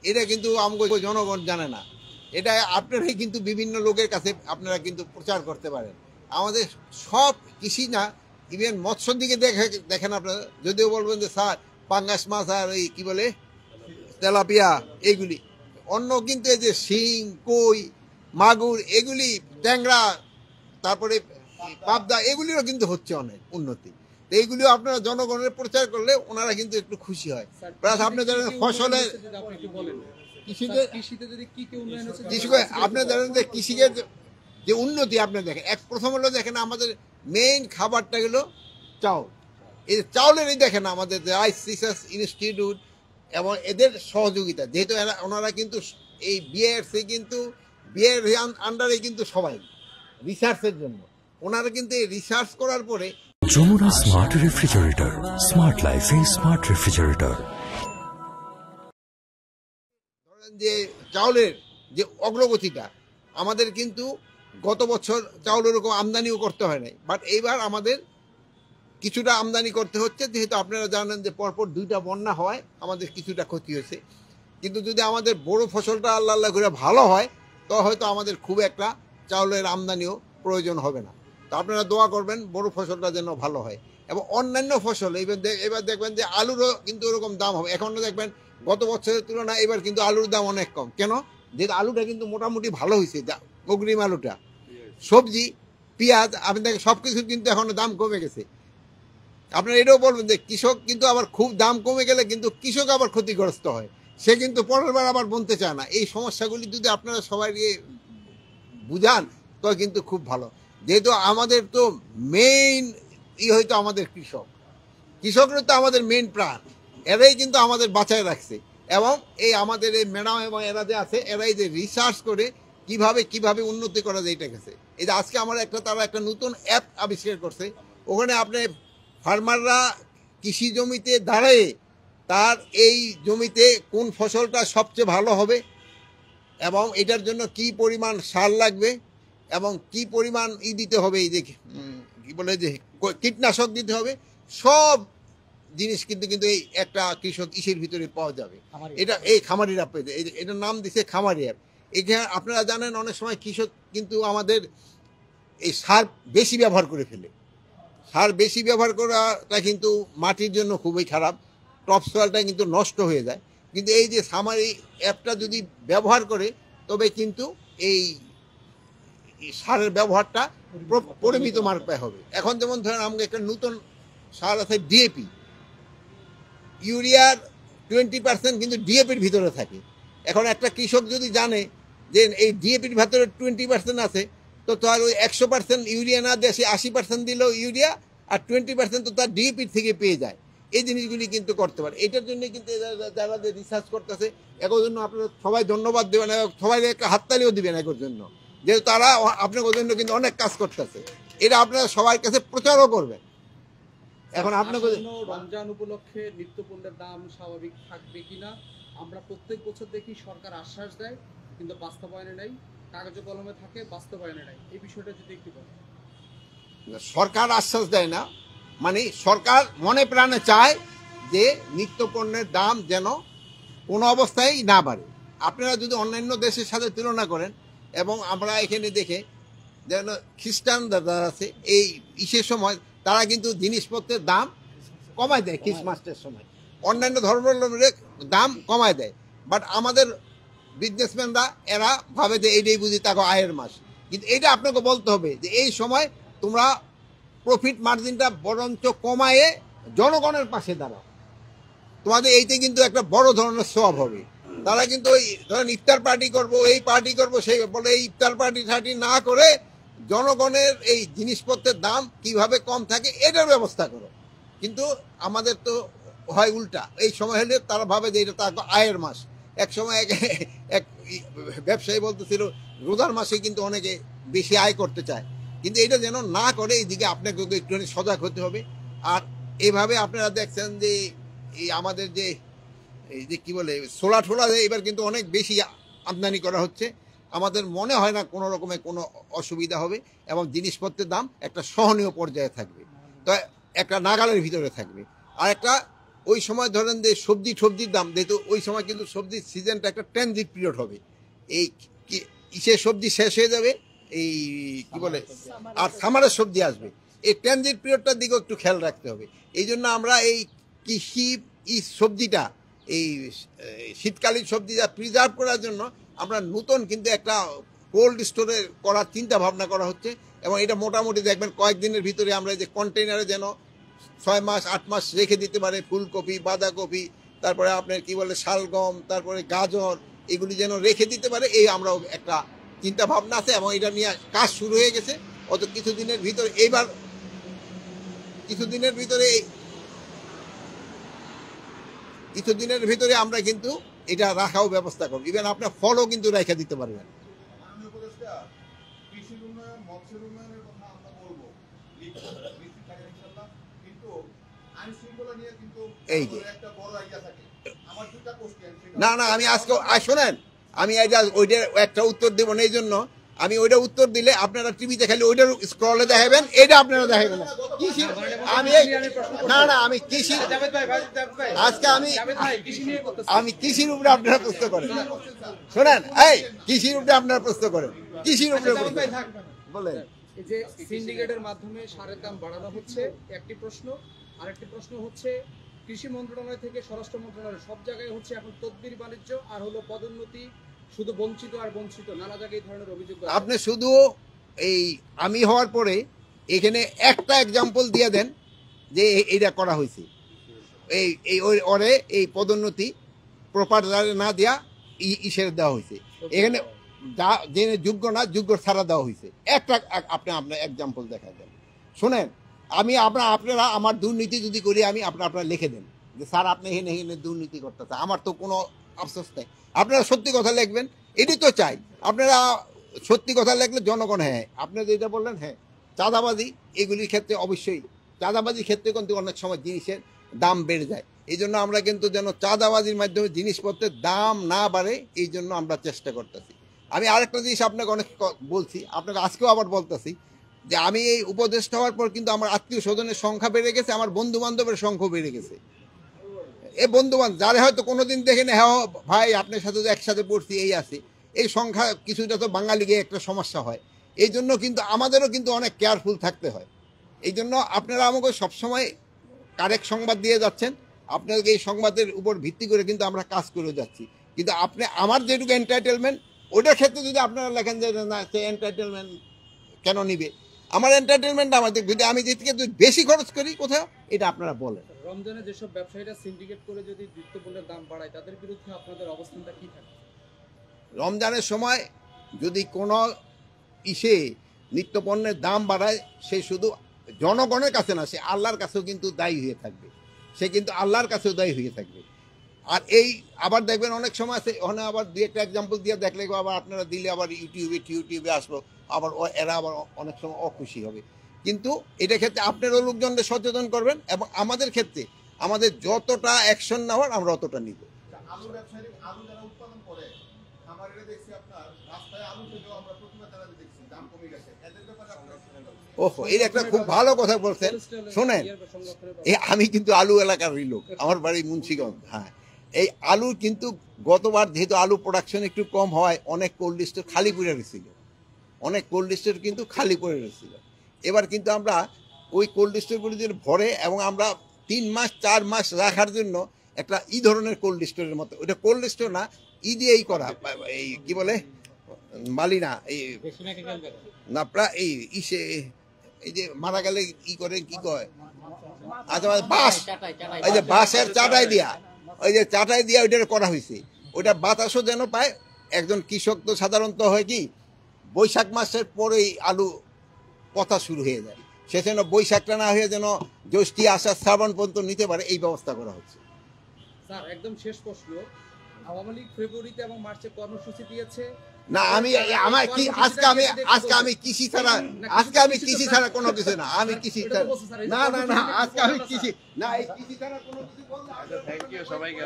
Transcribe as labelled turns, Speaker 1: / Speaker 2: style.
Speaker 1: এটা কিন্তু আমাকে জনগণ জানে না। এটা আপনারাই কিন্তু বিভিন্ন লোকের কাছে আপনারা কিন্তু প্রচার করতে পারেন। আমাদের সব কৃষি না, ইভেন মৎস্যর দিকে দেখেন আপনারা, যদিও বলবেন যে স্যার পাঙ্গাস মাছ আর এই কি বলে তেলাপিয়া এইগুলি, অন্য কিন্তু এই যে শিং, কই, মাগুর, এগুলি, ট্যাংরা, তারপরে পাবদা, এগুলিরও কিন্তু হচ্ছে অনেক উন্নতি। তো এইগুলিও আপনারা জনগণের প্রচার করলে ওনারা কিন্তু একটু খুশি হয়। প্লাস আপনি জানেন ফসলের আপনি জানেন যে কৃষিকের যে উন্নতি আপনি দেখেন, প্রথম হলো দেখেন আমাদের মেইন খাবারটা হলো চাউল। এই চাউলেরই দেখেন আমাদের যে রাইস রিসার্চ ইনস্টিটিউট এবং এদের সহযোগিতা, যেহেতু ওনারা কিন্তু এই বিএসসি কিন্তু বিএর আন্ডারে কিন্তু সবাই রিসার্চের জন্য ওনারা কিন্তু এই রিসার্চ করার পরে
Speaker 2: যমুনা স্মার্ট রেফ্রিজারেটর, স্মার্ট লাইফে স্মার্ট রেফ্রিজারেটর।
Speaker 1: ধরেন যে চাউলের যে অগ্রগতিটা আমাদের কিন্তু গত বছর চাউল ওরকম আমদানিও করতে হয় নাই, বাট এইবার আমাদের কিছুটা আমদানি করতে হচ্ছে, যেহেতু আপনারা জানেন যে পরপর 2টা বন্যা হয় আমাদের কিছুটা ক্ষতি হয়েছে। কিন্তু যদি আমাদের বড় ফসলটা আল্লাহ আল্লাহ করে ভালো হয়, তো হয়তো আমাদের খুব একটা চাউলের আমদানিও প্রয়োজন হবে না। তো আপনারা দোয়া করবেন বড় ফসলটা যেন ভালো হয়। এবং অন্যান্য ফসল এবার দেখবেন যে আলুরও কিন্তু ওরকম দাম হবে। এখনও দেখবেন গত বছরের তুলনায় এবার কিন্তু আলুর দাম অনেক কম। কেন? যেহেতু আলুটা কিন্তু মোটামুটি ভালো হয়েছে, অগ্রিম আলুটা। সবজি, পেঁয়াজ, আপনি দেখেন সব কিছুর কিন্তু এখনো দাম কমে গেছে। আপনারা এটাও বলবেন যে কৃষক কিন্তু আবার খুব দাম কমে গেলে কিন্তু কৃষক আবার ক্ষতিগ্রস্ত হয়, সে কিন্তু পরের বার আবার বলতে চায় না। এই সমস্যাগুলি যদি আপনারা সবাই বুঝান তো কিন্তু খুব ভালো। যেহেতু আমাদের তো মেইন হয়তো আমাদের কৃষকরা তো আমাদের মেইন প্রাণ, এরাই কিন্তু আমাদের বাঁচায় রাখছে। এবং এই আমাদের এই ম্যাডাম এবং এরা যে আছে, এরাই যে রিসার্চ করে কিভাবে উন্নতি করা যায় এটা গেছে। এই যে আজকে আমার তারা একটা নতুন অ্যাপ আবিষ্কার করছে, ওখানে আপনি ফার্মাররা কৃষি জমিতে দাঁড়ায় তার এই জমিতে কোন ফসলটা সবচেয়ে ভালো হবে এবং এটার জন্য কি পরিমাণ সার লাগবে এবং কি পরিমাণ দিতে হবে, এই যে কি বলে যে কীটনাশক দিতে হবে, সব জিনিস কিন্তু এই একটা কৃষক ইসের ভিতরে পাওয়া যাবে। এটা এই খামারি অ্যাপ, এটার নাম দিছে খামারি অ্যাপ। এখানে আপনারা জানেন অনেক সময় কৃষক কিন্তু আমাদের এই সার বেশি ব্যবহার করে ফেলে। সার বেশি ব্যবহার করাটা কিন্তু মাটির জন্য খুবই খারাপ, টপ সয়েলটা কিন্তু নষ্ট হয়ে যায়। কিন্তু এই যে খামারি অ্যাপটা যদি ব্যবহার করে, তবে কিন্তু এই সারের ব্যবহারটা পরিমিত মাত্রায় হবে। এখন যেমন ধরেন আমাকে একটা নতুন সার আছে ডিএপি, ইউরিয়ার 20% কিন্তু ডিএপির ভিতরে থাকে। এখন একটা কৃষক যদি জানে যে এই ডিএপির ভিতরে 20% আছে, তো তার ওই 100% ইউরিয়া না দিয়ে সে 80% দিল ইউরিয়া, আর 20% তো তার ডিএপির থেকে পেয়ে যায়। এই জিনিসগুলি কিন্তু করতে পারে। এটার জন্য কিন্তু যারা যে রিসার্চ করতেছে, এর জন্য আপনারা সবাই ধন্যবাদ দেবেন, সবাই একটা হাততালিও দিবেন এর জন্য, যেহেতু তারা আপনার জন্য কিন্তু অনেক কাজ করতেছে। এটা আপনারা সবার কাছে প্রচারও করবেন। এখন আপনাদের
Speaker 3: রমজান উপলক্ষে নিত্যপণ্যের দাম স্বাভাবিক থাকবে কিনা আমরা প্রত্যেক বছর দেখি, সরকার আশ্বাস দেয় কিন্তু বাস্তবায়নে নাই, কাগজে কলমে থাকে, বাস্তবায়নে নাই। এই বিষয়টা যদি একটু বলেন।
Speaker 1: সরকার আশ্বাস দেয় না, মানে সরকার মনে প্রাণে চায় যে নিত্যপণ্যের দাম যেন কোনো অবস্থায় না বাড়ে। আপনারা যদি অন্যান্য দেশের সাথে তুলনা করেন, এবং আমরা এখানে দেখে যেন খ্রিস্টান যারা আছে এই ইসের সময় তারা কিন্তু জিনিসপত্রের দাম কমায় দেয়, খ্রিসমাসের সময় অন্যান্য ধর্মের দাম কমায় দেয়। বাট আমাদের বিজনেসম্যানরা এরা ভাবে যে এইটাই বুঝি তাকে আয়ের মাস। কিন্তু এইটা আপনাকে বলতে হবে যে এই সময় তোমরা প্রফিট মার্জিনটা বরঞ্চ কমায়ে জনগণের পাশে দাঁড়াও, তোমাদের এইতে কিন্তু একটা বড় ধরনের সওয়াব হবে। তারা কিন্তু ওই ধরেন ইফতার পার্টি করবো, এই পার্টি করবো, সেই বলে এই ইফতার পার্টি না করে জনগণের এই জিনিসপত্রের দাম কিভাবে কম থাকে এটার ব্যবস্থা করো। কিন্তু আমাদের তো হয় উল্টা, এই সময় হলে তারা ভাবে যে এটা তার আয়ের মাস। এক সময় এক ব্যবসায়ী বলতেছিল রোজার মাসে কিন্তু অনেকে বেশি আয় করতে চায়, কিন্তু এটা যেন না করে, এইদিকে আপনাকে একটুখানি সজাগ হতে হবে। আর এইভাবে আপনারা দেখছেন যে এই আমাদের যে এই যে কি বলে ছোলা ঠোলা, এবার কিন্তু অনেক বেশি আমদানি করা হচ্ছে। আমাদের মনে হয় না কোনো রকমের কোনো অসুবিধা হবে এবং জিনিসপত্রের দাম একটা সহনীয় পর্যায়ে থাকবে, তো একটা নাগালের ভিতরে থাকবে। আর একটা ওই সময় ধরেন যে সবজির দাম যেহেতু ওই সময় কিন্তু সবজির সিজনটা একটা ট্রানজিট পিরিয়ড হবে, এই ইসের সবজি শেষ হয়ে যাবে, এই কি বলে আর সামারের সবজি আসবে, এই ট্রানজিট পিরিয়ডটার দিকেও একটু খেয়াল রাখতে হবে। এই জন্য আমরা এই কৃষি সবজিটা এই শীতকালীন সবজিটা প্রিজার্ভ করার জন্য আমরা নতুন কিন্তু একটা কোল্ড স্টোরে করার চিন্তা ভাবনা করা হচ্ছে, এবং এটা মোটামুটি দেখবেন কয়েকদিনের ভিতরে আমরা যে কন্টেইনারে যেন 6 মাস 8 মাস রেখে দিতে পারে ফুলকপি, বাঁধাকপি, তারপরে আপনার কি বলে শালগম, তারপরে গাজর, এগুলি যেন রেখে দিতে পারে, এই আমরাও একটা চিন্তা ভাবনা আছে এবং এটা নিয়ে কাজ শুরু হয়ে গেছে। অত কিছুদিনের ভিতরে আমরা কিন্তু এটা রাখাও ব্যবস্থা করব। ইভেন আপনার ফলও কিন্তু রেখে দিতে পারবেন।
Speaker 4: মাননীয় উপদেষ্টা, কৃষির উন্নয়ন, মৎস্যের উন্নয়নের কথা আমরা বলবো, নিশ্চিত থাকেন ইনশাআল্লাহ, কিন্তু আইন শৃঙ্খলা নিয়ে কিন্তু
Speaker 1: এই যে
Speaker 4: একটা বড় আইডিয়া থাকে। আমার দুটা কোশ্চেন।
Speaker 1: না আমি আজকে শোনেন, আমি এটা ওইটার একটা উত্তর দেবো না, এই জন্য আমি ওইটা উত্তর দিলে আপনারা টিভিতে খালি ওইটার স্ক্রলে দেখাবেন, এটা আপনারা দেখাবেন না। আমি কৃষি আজকে আমি কৃষির উপরে আপনারা প্রশ্ন করেন, শোনেন, এই কৃষির উপরে আপনারা প্রশ্ন করেন, কৃষির উপরে বলেন।
Speaker 3: এই যে সিন্ডিকেটের মাধ্যমে সারের দাম বাড়ানো হচ্ছে একটি প্রশ্ন, আরেকটি প্রশ্ন হচ্ছে কৃষি মন্ত্রণালয় থেকে স্বরাষ্ট্র মন্ত্রণালয় সব জায়গায় হচ্ছে এখন তদবির বাণিজ্য আর হলো পদোন্নতি, শুধু বঞ্চিত আর বঞ্চিত, নানা জায়গায় এই ধরনের অভিযোগ।
Speaker 1: আপনি শুধু এই আমি হওয়ার পরে এখানে একটা এক্সাম্পল দিয়ে দেন যে এইটা করা হয়েছে, ওরে এই পদোন্নতি প্রপার না দেওয়া ইসের দেওয়া হয়েছে, এখানে যে যোগ্য না যোগ্য ছাড়া দেওয়া হয়েছে, একটা আপনার এক্সাম্পল দেখা দেন। শোনেন, আপনারা আমার দুর্নীতি যদি করি আমি আপনারা লিখে দেন যে স্যার আপনি এখানে দুর্নীতি করতেছে, আমার তো কোনো আফসোস নেই। আপনারা সত্যি কথা লিখবেন, এটি তো চাই। আপনারা সত্যি কথা লিখলে জনগণ, হ্যাঁ আপনি যেটা বললেন, হ্যাঁ চাঁদাবাজি এগুলির ক্ষেত্রে অবশ্যই চাঁদাবাজির ক্ষেত্রে কিন্তু অনেক সময় জিনিসের দাম বেড়ে যায়, এই জন্য আমরা কিন্তু যেন চাঁদাবাজির মাধ্যমে জিনিসপত্রের দাম না বাড়ে এই জন্য আমরা চেষ্টা করতেছি। আমি আরেকটা জিনিস আপনাকে অনেক বলছি, আপনাকে আজকেও আবার বলতেছি যে আমি এই উপদেষ্টা হওয়ার পর কিন্তু আমার আত্মীয় স্বজনের সংখ্যা বেড়ে গেছে, আমার বন্ধু বান্ধবের সংখ্যাও বেড়ে গেছে। এই বন্ধু বান্ধব যারা হয়তো কোনোদিন দেখেন, হ্যাঁ ভাই আপনার সাথে তো একসাথে পড়ছি, এই আছে, এই সংখ্যা কিছুটা তো বাঙালিকে একটা সমস্যা হয়, এই জন্য কিন্তু আমাদেরও কিন্তু অনেক কেয়ারফুল থাকতে হয়। এই জন্য আপনারা আমাকে সবসময় কারেক্ট সংবাদ দিয়ে যাচ্ছেন, আপনাদেরকে এই সংবাদের উপর ভিত্তি করে কিন্তু আমরা কাজ করে যাচ্ছি। কিন্তু আপনি আমার যেটুকু এন্টারটেনমেন্ট ওটার ক্ষেত্রে যদি আপনারা লেখেন যে না সে এন্টারটেনমেন্ট কেন নিবে, আমার এন্টারটেনমেন্ট আমাদের যদি আমি যে থেকে বেশি খরচ করি কোথাও, এটা আপনারা বলেন।
Speaker 3: রমজানে যেসব ব্যবসায়ীরা সিন্ডিকেট করে যদি নিত্যপণ্যের দাম বাড়ায় তাদের বিরুদ্ধে আপনাদের অবস্থানটা কি থাকে?
Speaker 1: রমজানের সময় যদি কোনো নিত্যপণ্যের দাম বাড়ায়, সে শুধু জনগণের কাছে না, সে আল্লাহর কাছেও কিন্তু দায়ী হয়ে থাকবে, সে কিন্তু আল্লাহর কাছেও দায়ী হয়ে থাকবে। আর এই আবার দেখবেন অনেক সময় আছে, ওখানে আবার দুই একটা এক্সাম্পল দিয়ে দেখলে আবার আপনারা দিলে আবার ইউটিউবে আসবো, আবার এরা আবার অনেক সময় অখুশি হবে। কিন্তু এটা ক্ষেত্রে আপনারও লোকজনদের সচেতন করবেন, এবং আমাদের ক্ষেত্রে আমাদের যতটা অ্যাকশন নেওয়ার আমরা অতটা নিব।
Speaker 4: আলু ব্যবসায়ী, আলু যারা উৎপাদন করে খামারিরা দেখছি আপনার রাস্তায় আলু থেকেও আমরা প্রতিবাদ জানাতে দেখছি দাম কমে গেছে, এদের ব্যাপারে আপনারা
Speaker 1: ওহো, এই একটা খুব ভালো কথা বলছেন। শোনেন, আমি কিন্তু আলু এলাকার লোক, আমার বাড়ি মুন্সিগঞ্জ। হ্যাঁ, এই আলু কিন্তু গতবার যেহেতু আলু প্রোডাকশন একটু কম হয়, অনেক কোল্ড স্টোর খালি পড়ে গেছিল, অনেক কোল্ড স্টোর কিন্তু খালি পড়ে গেছিল। এবার কিন্তু আমরা ওই কোল্ড স্টোরগুলি যদি ভরে, এবং আমরা 3 মাস 4 মাস রাখার জন্য একটা ধরনের কোল্ড স্টোরের মতো, ওটা কোল্ড স্টোর না, দিয়েই করা, এই কি বলে মালিনা, এই না প্রায় এই যে মারা গেলে করে কি কয়, আচ্ছা বাঁশ, এই যে বাঁশের চাটাই দিয়া, ওই যে চাটাই দিয়া ওইটা করা হয়েছে, ওইটা বাতাসও যেন পায়। একজন কৃষক তো সাধারণত হয় কি বৈশাখ মাসের পরেই আলু পথা শুরু হয়ে যায়, সে যেন বৈশাখটা না হয়ে যেন জ্যৈষ্ঠী আষাঢ় শ্রাবণ পর্যন্ত নিতে পারে, এই ব্যবস্থা করা হচ্ছে।
Speaker 3: স্যার একদম শেষ প্রশ্ন, আওয়ামী লীগ ফেব্রুয়ারিতে এবং মার্চে কর্মসূচি দিয়েছে
Speaker 1: না, আমার কি আজকে আমি কৃষি ছাড়া কোনো কিছু না, আমি কৃষি ছাড়া না আজকে আমি কৃষি না, এই কৃষি ছাড়া কোনো কিছু বলতে।
Speaker 5: থ্যাংক ইউ সবাইকে।